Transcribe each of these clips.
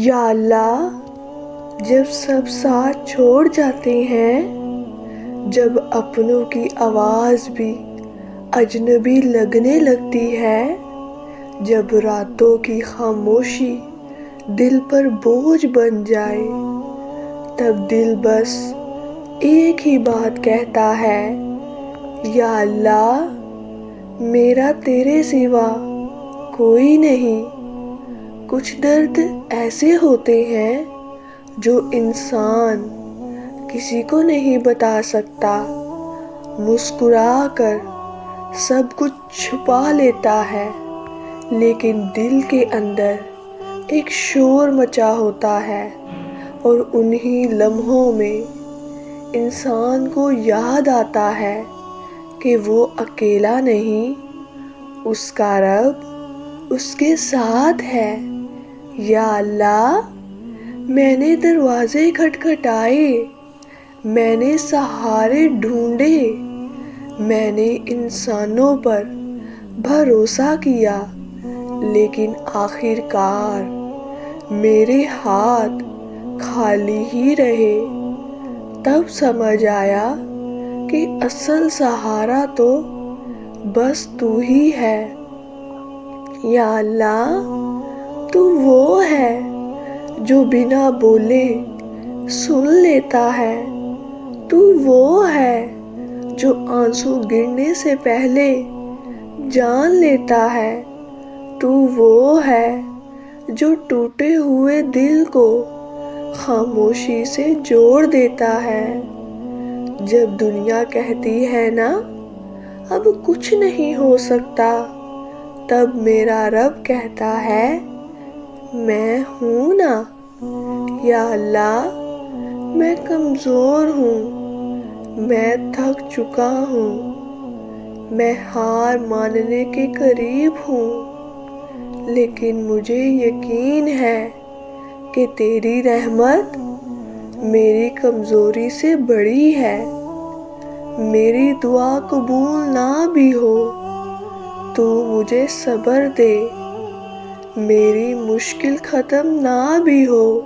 یا اللہ، جب سب ساتھ چھوڑ جاتے ہیں، جب اپنوں کی آواز بھی اجنبی لگنے لگتی ہے، جب راتوں کی خاموشی دل پر بوجھ بن جائے، تب دل بس ایک ہی بات کہتا ہے، یا اللہ، میرا تیرے سوا کوئی نہیں۔ کچھ درد ایسے ہوتے ہیں جو انسان کسی کو نہیں بتا سکتا، مسکرا کر سب کچھ چھپا لیتا ہے، لیکن دل کے اندر ایک شور مچا ہوتا ہے، اور انہی لمحوں میں انسان کو یاد آتا ہے کہ وہ اکیلا نہیں، اس کا رب اس کے ساتھ ہے۔ یا اللہ، میں نے دروازے کھٹکھٹائے، میں نے سہارے ڈھونڈے، میں نے انسانوں پر بھروسہ کیا، لیکن آخر کار میرے ہاتھ خالی ہی رہے۔ تب سمجھ آیا کہ اصل سہارا تو بس تو ہی ہے۔ یا اللہ، تو وہ ہے جو بنا بولے سن لیتا ہے، تو وہ ہے جو آنسو گرنے سے پہلے جان لیتا ہے، تو وہ ہے جو ٹوٹے ہوئے دل کو خاموشی سے جوڑ دیتا ہے۔ جب دنیا کہتی ہے نا اب کچھ نہیں ہو سکتا، تب میرا رب کہتا ہے، میں ہوں نا۔ یا اللہ، میں کمزور ہوں، میں تھک چکا ہوں، میں ہار ماننے کے قریب ہوں، لیکن مجھے یقین ہے کہ تیری رحمت میری کمزوری سے بڑی ہے۔ میری دعا قبول نہ بھی ہو تو مجھے صبر دے، میری مشکل ختم نہ بھی ہو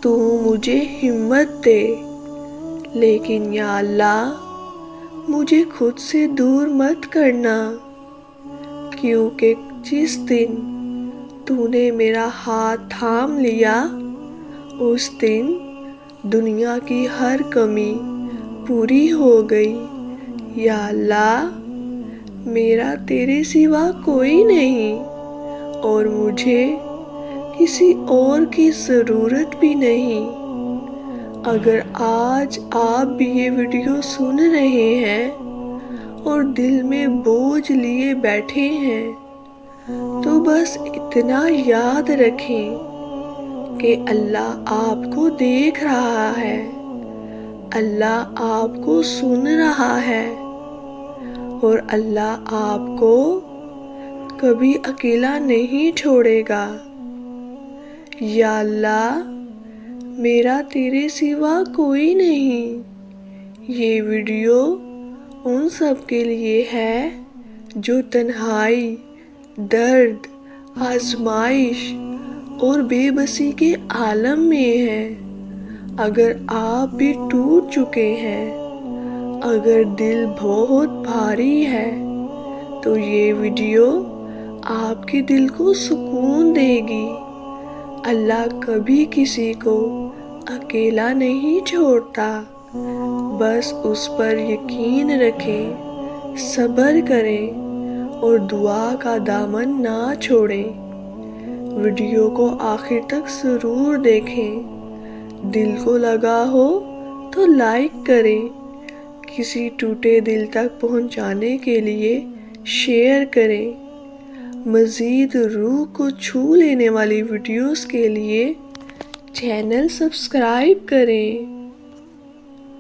تو مجھے ہمت دے، لیکن یا اللہ، مجھے خود سے دور مت کرنا، کیونکہ جس دن تو نے میرا ہاتھ تھام لیا، اس دن دنیا کی ہر کمی پوری ہو گئی۔ یا اللہ، میرا تیرے سوا کوئی نہیں، اور مجھے کسی اور کی ضرورت بھی نہیں۔ اگر آج آپ بھی یہ ویڈیو سن رہے ہیں اور دل میں بوجھ لیے بیٹھے ہیں، تو بس اتنا یاد رکھیں کہ اللہ آپ کو دیکھ رہا ہے، اللہ آپ کو سن رہا ہے، اور اللہ آپ کو کبھی اکیلا نہیں چھوڑے گا۔ یا اللہ، میرا تیرے سوا کوئی نہیں۔ یہ ویڈیو ان سب کے لیے ہے جو تنہائی، درد، آزمائش اور بے بسی کے عالم میں ہیں۔ اگر آپ بھی ٹوٹ چکے ہیں، اگر دل بہت بھاری ہے، تو یہ ویڈیو آپ کے دل کو سکون دے گی۔ اللہ کبھی کسی کو اکیلا نہیں چھوڑتا، بس اس پر یقین رکھیں، صبر کریں اور دعا کا دامن نہ چھوڑیں۔ ویڈیو کو آخر تک ضرور دیکھیں، دل کو لگا ہو تو لائک کریں، کسی ٹوٹے دل تک پہنچانے کے لیے شیئر کریں۔ مزید روح کو چھو لینے والی ویڈیوز کے لیے چینل سبسکرائب کریں۔